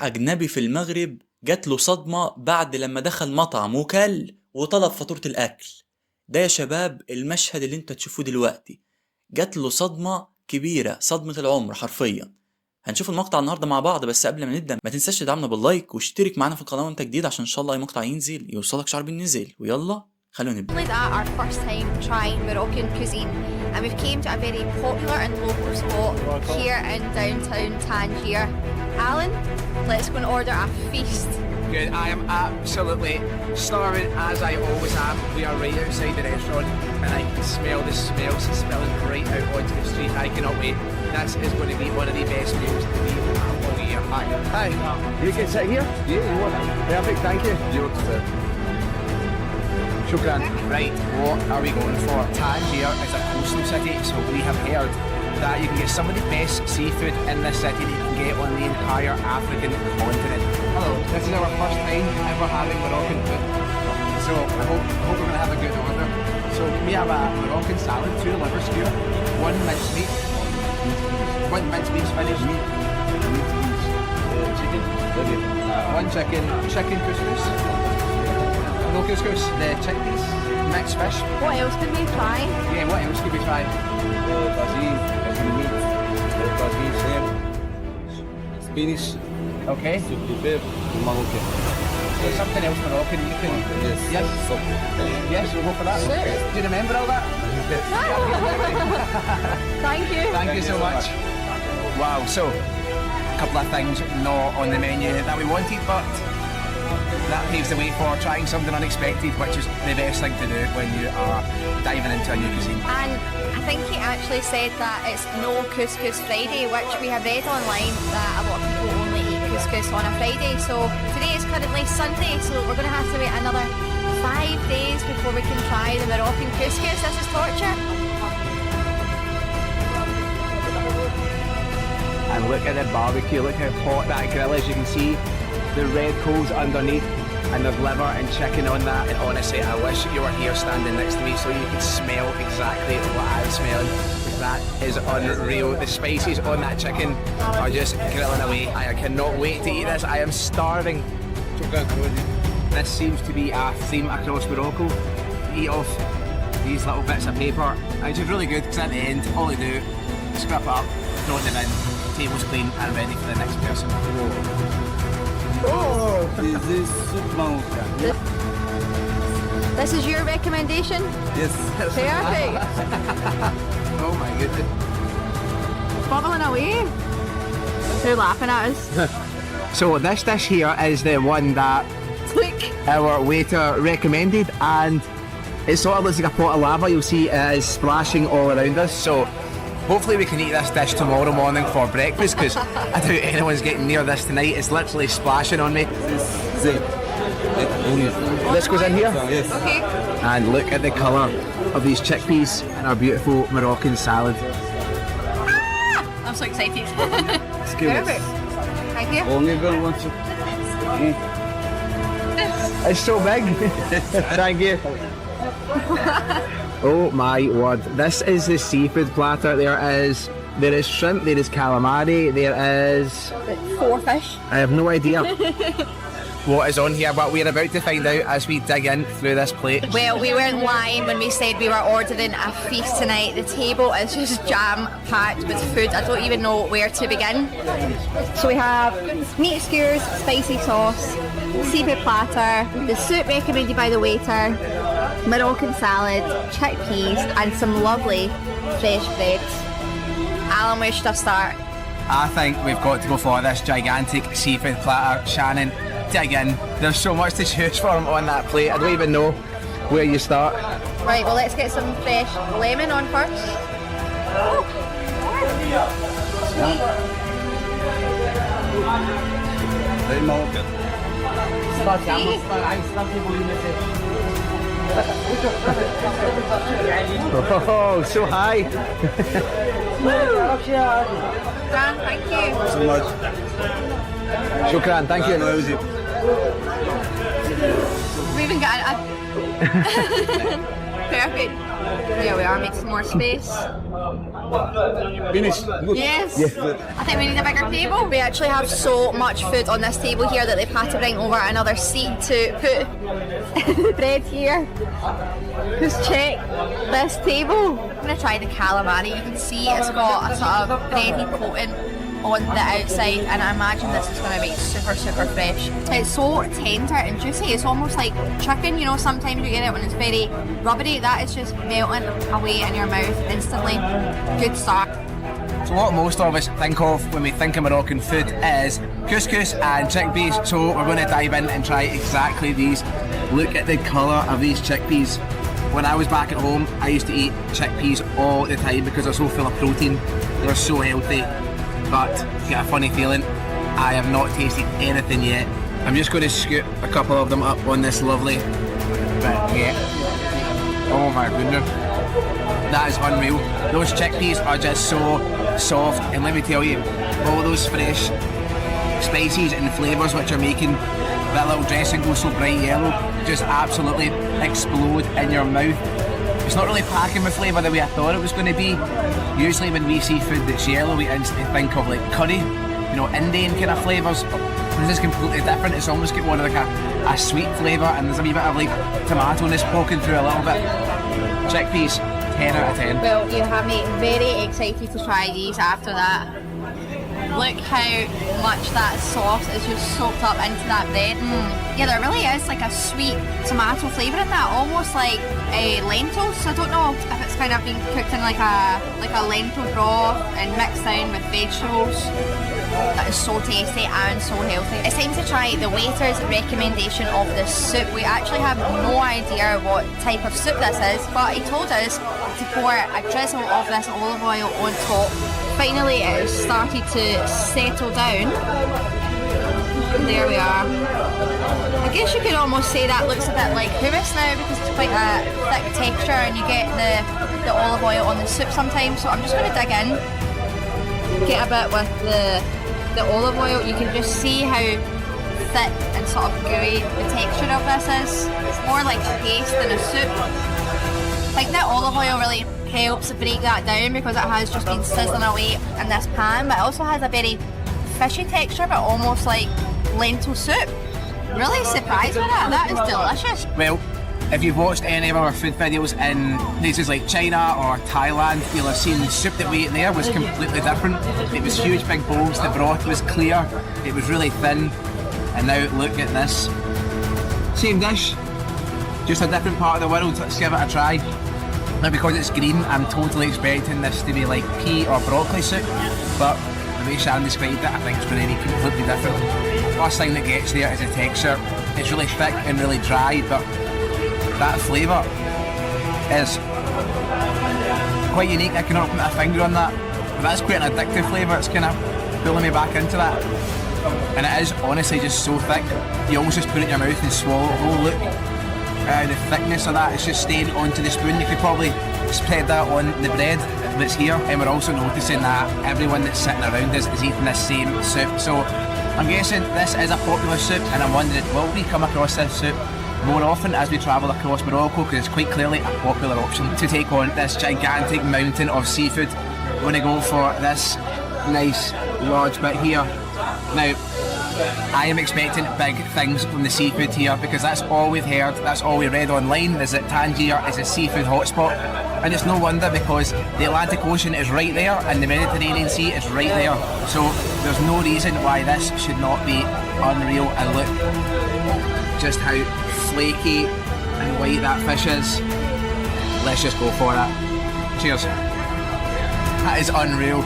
أجنبي في المغرب جات له صدمة بعد لما دخل مطعم وكل وطلب فاتورة الأكل. ده يا شباب المشهد اللي انت تشوفوه دلوقتي. جات له صدمة كبيرة، صدمة العمر حرفيا. هنشوف المقطع النهاردة مع بعض، بس قبل ما نبدأ ما تنساش تدعمنا باللايك واشترك معنا في القناة وانت جديد عشان ان شاء الله اي مقطع ينزل يوصلك شعر بالنزل. ويلا خلونا نبدأ. Our first time trying Moroccan cuisine, and we've came to a very popular and local spot here in downtown Tangier. Alan, let's go and order a feast. Good. I am absolutely starving, as I always am. We are right outside the restaurant, and I can smell the smells spilling right out onto the street. I cannot wait. This is going to be one of the best meals we have all year. Hi. Hi. You can sit here? Yeah, you want. Perfect, thank you. You want to sit? Shukran. Right, what are we going for? Tangier is a coastal city, so we have heard that you can get some of the best seafood in this city that you can get on the entire African continent. Hello, this is our first time ever having Moroccan food, so I hope we're going to have a good order. So can we have a Moroccan salad, 2 liver skewer, 1 minced meat, 1 minced meat spinach, chicken, 1 chicken couscous, no couscous, the chickpeas, mixed fish. What else can we try? Yeah, what else could we try? Spanish. Okay. Moroccan. So something else Moroccan you can... Yes. Yes? Something. Yes, we'll go for that. Sure. Do you remember all that? Thank you. Thank you so much. Wow, so a couple of things not on the menu that we wanted, but that paves the way for trying something unexpected, which is the best thing to do when you are diving into a new cuisine. And I think he actually said that it's no couscous Friday, which we have read online that a lot of people only eat couscous on a Friday. So today is currently Sunday, so we're going to have to wait another 5 days before we can try the Moroccan couscous. This is torture. And look at the barbecue, look how hot that grill is. You can see the red coals underneath, and there's liver and chicken on that. And honestly, I wish you were here standing next to me so you could smell exactly what I'm smelling. That is unreal. The spices on that chicken are just grilling away. I cannot wait to eat this. I am starving. This seems to be a theme across Morocco. Eat off these little bits of paper, which is really good because at the end, all they do, scrap up, throw it in, table's clean and ready for the next person. Oh, this is soup Moroccan. This is your recommendation? Yes. Perfect. Oh my goodness. Bubbling away. They're laughing at us. So this dish here is the one that our waiter recommended, and it sort of looks like a pot of lava. You'll see it is splashing all around us. So hopefully we can eat this dish tomorrow morning for breakfast, because I doubt anyone's getting near this tonight. It's literally splashing on me. This goes in here. Yes. Okay. And look at the colour of these chickpeas in our beautiful Moroccan salad. Ah! I'm so excited. Perfect. Thank you. Only girl wants to. It's so big. Thank you. Oh my word. This is the seafood platter. There is shrimp, there is calamari, there is... 4 fish. I have no idea what is on here, but we're about to find out as we dig in through this plate. Well, we weren't lying when we said we were ordering a feast tonight. The table is just jam-packed with food. I don't even know where to begin. So we have meat skewers, spicy sauce, seafood platter, the soup recommended by the waiter, Moroccan salad, chickpeas, and some lovely fresh breads. Alan, where should I start? I think we've got to go for this gigantic seafood platter. Shannon, dig in. There's so much to choose from on that plate. I don't even know where you start. Right, well, let's get some fresh lemon on first. Very Moroccan. Oh, so high. Dan, thank you. So much. Shukran, thank you. We even got a Perfect. There we are, make some more space. Finish. Good. Yes. I think we need a bigger table. We actually have so much food on this table here that they've had to bring over another seat to put the bread here. Just check this table. I'm going to try the calamari. You can see it's got a sort of bready coating on the outside, and I imagine this is going to be super fresh. It's so tender and juicy. It's almost like chicken, you know, sometimes you get it when it's very rubbery. That is just melting away in your mouth instantly. Good start. So what most of us think of when we think of Moroccan food is couscous and chickpeas, so we're going to dive in and try exactly these. Look at the colour of these chickpeas. When I was back at home, I used to eat chickpeas all the time because they're so full of protein. They're so healthy. But I get a funny feeling, I have not tasted anything yet. I'm just going to scoop a couple of them up on this lovely baguette. Oh my goodness. That is unreal. Those chickpeas are just so soft, and let me tell you, all those fresh spices and flavours which are making that little dressing go so bright yellow just absolutely explode in your mouth. It's not really packing with flavour the way I thought it was going to be. Usually when we see food that's yellow, we instantly think of like curry, you know, Indian kind of flavours. This is completely different. It's almost got one of like a sweet flavour, and there's a wee bit of like tomato-ness poking through a little bit. Chickpeas, 10 out of 10. Well, you have me very excited to try these after that. Look how much that sauce is just soaked up into that bread. Yeah, there really is like a sweet tomato flavour in that, almost like lentils. I don't know if it's kind of been cooked in like a lentil broth and mixed down with vegetables. That is so tasty and so healthy. It's time to try the waiter's recommendation of this soup. We actually have no idea what type of soup this is, but he told us to pour a drizzle of this olive oil on top. Finally it has started to settle down. And there we are. I guess you could almost say that looks a bit like hummus now because it's quite a thick texture and you get the olive oil on the soup sometimes. So I'm just going to dig in, get a bit with the olive oil. You can just see how thick and sort of gooey the texture of this is. It's more like a paste than a soup. I think that olive oil really helps break that down because it has just been sizzling away in this pan, but it also has a very fishy texture, but almost like lentil soup. Really surprised with that. That is delicious. Well, if you've watched any of our food videos in places like China or Thailand, you'll have seen the soup that we ate there was completely different. It was huge big bowls, the broth was clear, it was really thin, and now look at this. Same dish, just a different part of the world. Let's give it a try. Now because it's green, I'm totally expecting this to be like pea or broccoli soup, but the way Sharon described it, I think it's going to be completely different. First thing that gets there is the texture. It's really thick and really dry, but that flavour is quite unique. I cannot put my finger on that, but that's quite an addictive flavour. It's kind of pulling me back into that, and it is honestly just so thick. You almost just put it in your mouth and swallow it. Oh look, the thickness of that is just staying onto the spoon. You could probably spread that on the bread that's here, and we're also noticing that everyone that's sitting around us is eating this same soup. So I'm guessing this is a popular soup, and I'm wondering, will we come across this soup more often as we travel across Morocco, because it's quite clearly a popular option to take on this gigantic mountain of seafood. We're going to go for this nice large bit here. Now, I am expecting big things from the seafood here because that's all we've heard, that's all we read online, is that Tangier is a seafood hotspot. And it's no wonder because the Atlantic Ocean is right there and the Mediterranean Sea is right there. So there's no reason why this should not be unreal. And look just how flaky and white that fish is. Let's just go for it. Cheers. That is unreal.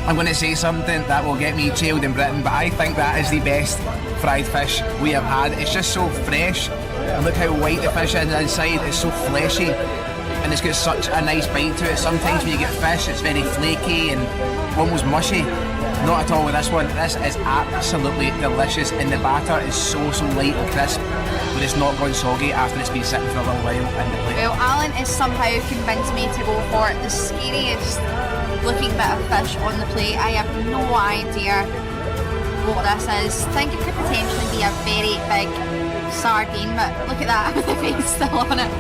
I'm going to say something that will get me jailed in Britain, but I think that is the best fried fish we have had. It's just so fresh, and look how white the fish is inside. It's so fleshy, and it's got such a nice bite to it. Sometimes when you get fish, it's very flaky and almost mushy. Not at all with this one. This is absolutely delicious, and the batter is so light and crisp, but it's not gone soggy after it's been sitting for a little while in the plate. Well, Alan has somehow convinced me to go for the scariest looking bit of fish on the plate. I have no idea what this is. I think it could potentially be a very big sardine, but look at that with the face still on it.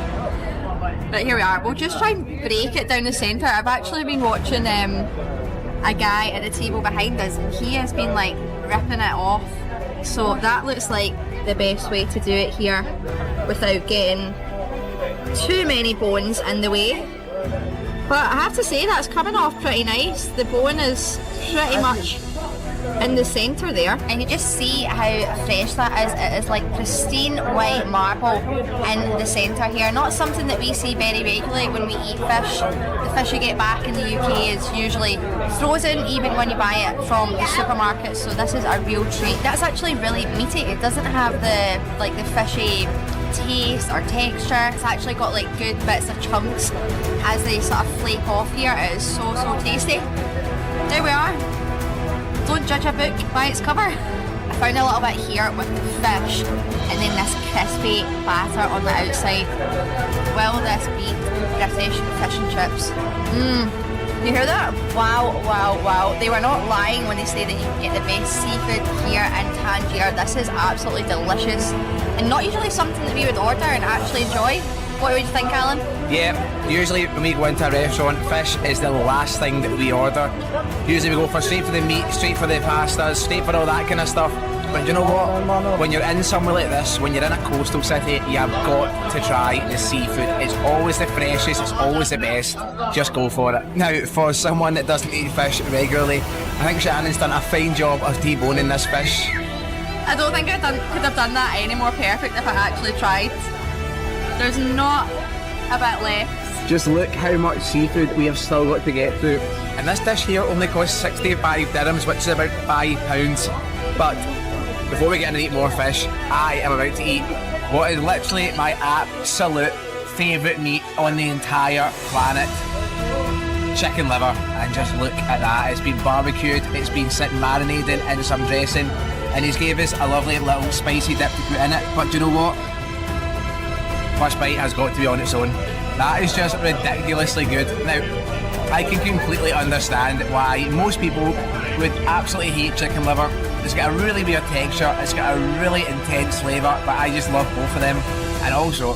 But here we are. We'll just try and break it down the centre. I've actually been watching a guy at the table behind us, and he has been like ripping it off. So that looks like the best way to do it here without getting too many bones in the way. But I have to say that's coming off pretty nice. The bone is pretty much in the centre there. And you just see how fresh that is. It is like pristine white marble in the centre here. Not something that we see very regularly when we eat fish. The fish you get back in the UK is usually frozen even when you buy it from the supermarket. So this is a real treat. That's actually really meaty. It doesn't have the fishy taste or texture. It's actually got like good bits of chunks as they sort of flake off here. It is so tasty. There we are. Don't judge a book by its cover. I found a little bit here with the fish and then this crispy batter on the outside. Will this beat British fish and chips? You hear that? Wow. They were not lying when they say that you can get the best seafood here in Tangier. This is absolutely delicious and not usually something that we would order and actually enjoy. What would you think, Alan? Yeah, usually when we go into a restaurant, fish is the last thing that we order. Usually we go straight for the meat, straight for the pastas, straight for all that kind of stuff. But you know what? When you're in somewhere like this, when you're in a coastal city, you've got to try the seafood. It's always the freshest, it's always the best. Just go for it. Now, for someone that doesn't eat fish regularly, I think Shannon's done a fine job of deboning this fish. I don't think I could have done that any more perfect if I actually tried. There's not a bit left. Just look how much seafood we have still got to get through. And this dish here only costs 65 dirhams, which is about £5. But before we get in and eat more fish, I am about to eat what is literally my absolute favourite meat on the entire planet. Chicken liver. And just look at that. It's been barbecued, it's been sitting marinated in some dressing, and he's gave us a lovely little spicy dip to put in it. But do you know what? First bite has got to be on its own. That is just ridiculously good. Now, I can completely understand why most people would absolutely hate chicken liver. It's got a really weird texture, it's got a really intense flavour, but I just love both of them. And also,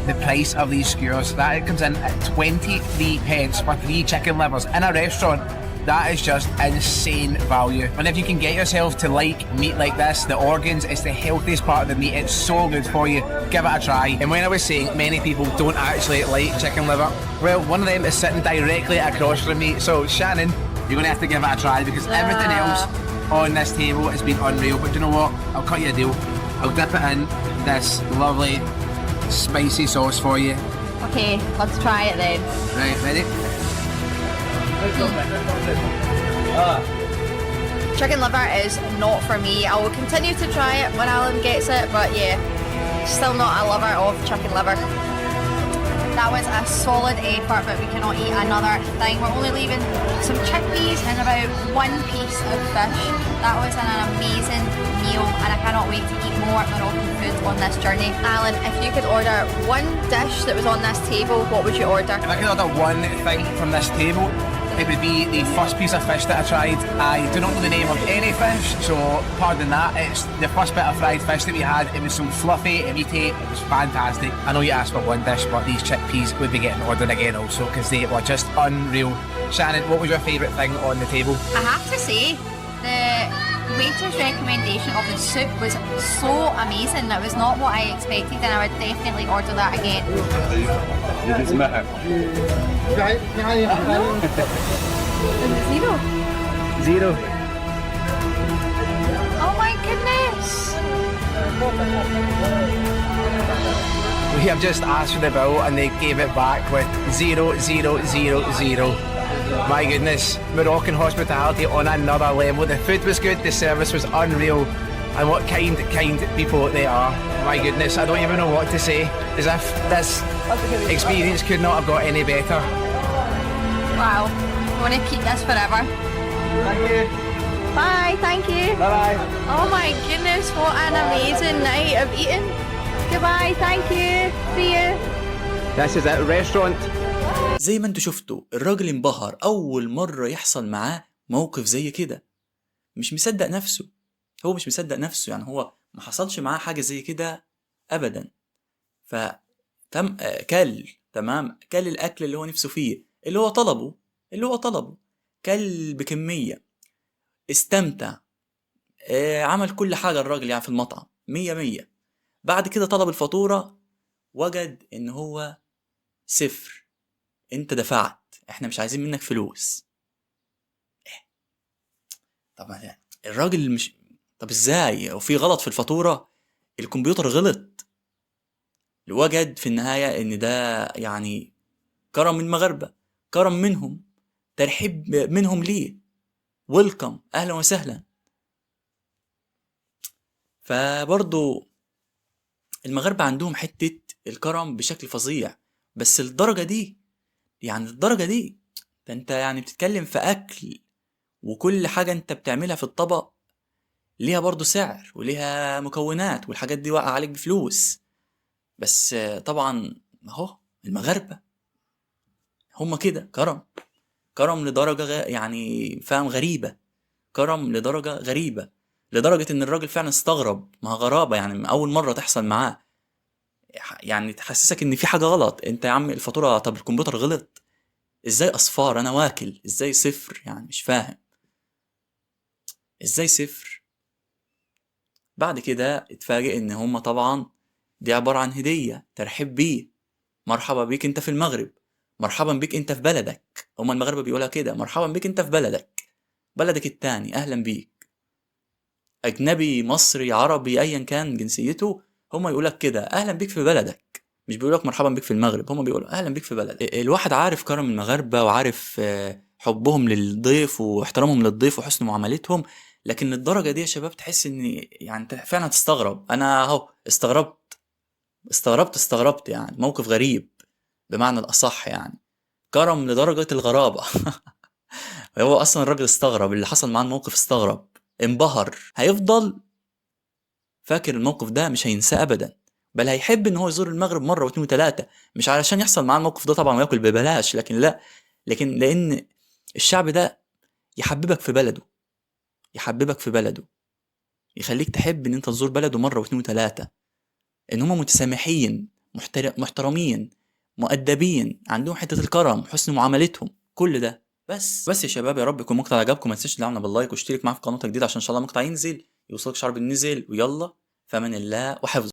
the price of these skewers, that it comes in at 23 pence for 3 chicken livers in a restaurant. That is just insane value. And if you can get yourself to like meat like this, the organs, it's the healthiest part of the meat. It's so good for you. Give it a try. And when I was saying many people don't actually like chicken liver, well, one of them is sitting directly across from me. So Shannon, you're going to have to give it a try because everything else on this table has been unreal. But do you know what? I'll cut you a deal. I'll dip it in this lovely spicy sauce for you. Okay, let's try it then. Right, ready? Chicken liver is not for me. I will continue to try it when Alan gets it, but yeah, still not a lover of chicken liver. That was a solid effort, but we cannot eat another thing. We're only leaving some chickpeas and about 1 piece of fish. That was an amazing meal, and I cannot wait to eat more Moroccan food on this journey. Alan, if you could order one dish that was on this table, what would you order? If I could order one thing from this table, it would be the first piece of fish that I tried. I do not know the name of any fish, so pardon that. It's the first bit of fried fish that we had. It was so fluffy and meaty, it was fantastic. I know you asked for one dish, but these chickpeas would be getting ordered again also because they were just unreal. Shannon, what was your favourite thing on the table? I have to say, the waiter's recommendation of the soup was so amazing. It was not what I expected, and I would definitely order that again. Zero. Oh my goodness! We have just asked for the bill and they gave it back with 0, 0, 0, 0. My goodness, Moroccan hospitality on another level. The food was good, the service was unreal, and what kind people they are. My goodness, I don't even know what to say. As if this experience could not have got any better. Wow, I want to keep this forever. Thank you. Bye, thank you. Bye-bye. Oh my goodness, what an amazing night of eating. Goodbye, thank you. See you. This is it, restaurant. زي ما انتوا شفتوا الراجل انبهر أول مرة يحصل معاه موقف زي كده. مش مصدق نفسه. هو مش مصدق نفسه، يعني هو ما حصلش معاه حاجة زي كده أبدا. فتم كل تمام، كل الاكل اللي هو نفسه فيه، اللي هو طلبه، كل بكمية، استمتع، عمل كل حاجة الراجل يعني في المطعم 100. بعد كده طلب الفاتورة، وجد ان هو صفر. انت دفعت، احنا مش عايزين منك فلوس. طبعا يعني الراجل مش، طب ازاي وفي غلط في الفاتورة؟ الكمبيوتر غلط. وجد في النهاية ان ده يعني كرم من المغاربة، كرم منهم، ترحيب منهم ليه، ويلكم، اهلا وسهلا. فبرضو المغاربة عندهم حتة الكرم بشكل فظيع، بس الدرجة دي، يعني الدرجة دي، ده انت يعني بتتكلم في اكل، وكل حاجة انت بتعملها في الطبق ليها برضو سعر وليها مكونات، والحاجات دي واقع عليك بفلوس. بس طبعا اهو المغاربة هما كده كرم لدرجة يعني فاهم، غريبة، كرم لدرجة غريبة، لدرجة ان الراجل فعلا استغرب. ما غرابة يعني اول مرة تحصل معاه، يعني تحسسك ان في حاجة غلط. انت يا عم الفاتورة، طب الكمبيوتر غلط، ازاي اصفار انا واكل، ازاي صفر؟ يعني مش فاهم ازاي صفر. بعد كده اتفاجئ ان هما طبعا دي عبارة عن هدية ترحيب بيه، مرحبا بيك انت في المغرب، مرحبا بيك انت في بلدك. هما المغاربة بيقولها كده، مرحبا بيك انت في بلدك التاني، اهلا بيك. اجنبي، مصري، عربي، ايا كان جنسيته، هما يقولك كده اهلا بيك في بلدك، مش بيقولك مرحبا بيك في المغرب، هما بيقولوا اهلا بيك في بلدك. الواحد عارف كرم المغاربة، وعارف حبهم للضيف واحترامهم للضيف وحسن معاملتهم، لكن الدرجة دي يا شباب تحس ان يعني انت فعلا تستغرب. انا اهو استغربت يعني، موقف غريب بمعنى الاصح يعني، كرم لدرجة الغرابة. هو اصلا الراجل استغرب اللي حصل معاه، الموقف استغرب، انبهر، هيفضل فاكر الموقف ده، مش هينساه ابدا، بل هيحب ان هو يزور المغرب مره واتنين وتلاته، مش علشان يحصل معاه الموقف ده طبعا وياكل ببلاش، لكن لا، لكن لان الشعب ده يحببك في بلده، يحببك في بلده، يخليك تحب ان انت تزور بلده مره واتنين وتلاته، ان هم متسامحين، محترمين، مؤدبين، عندهم حته الكرم، حسن معاملتهم، كل ده. بس يا شباب، يا رب يكون المقطع عجبكم. ما تنساش تدعمنا باللايك واشترك معانا في قناه جديده عشان ان شاء الله مقطع ينزل يوصلك شعر بالنزل. ويلا، فمن الله وحفظه.